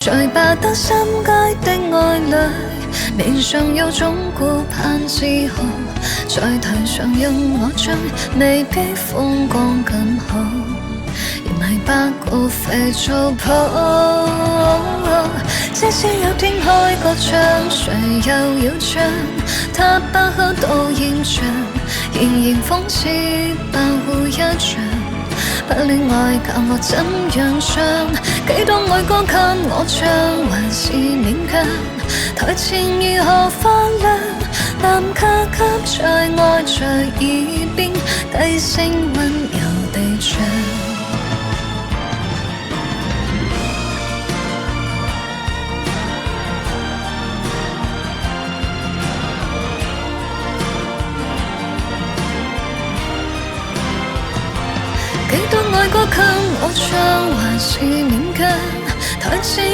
在百德新街的愛侶，面上有種顧盼自豪，在台上任我追，未必風光更好，仍係百個肥皂泡。即使有天開個唱，誰又要唱？他不口到現場，仍然諷刺白狐一場。不戀愛教我怎樣唱，幾多愛歌給我唱，還是勉強。台前如何發亮，男卡級在愛在耳邊，低聲溫柔地唱。幾多愛歌給我唱，還是勉強。台前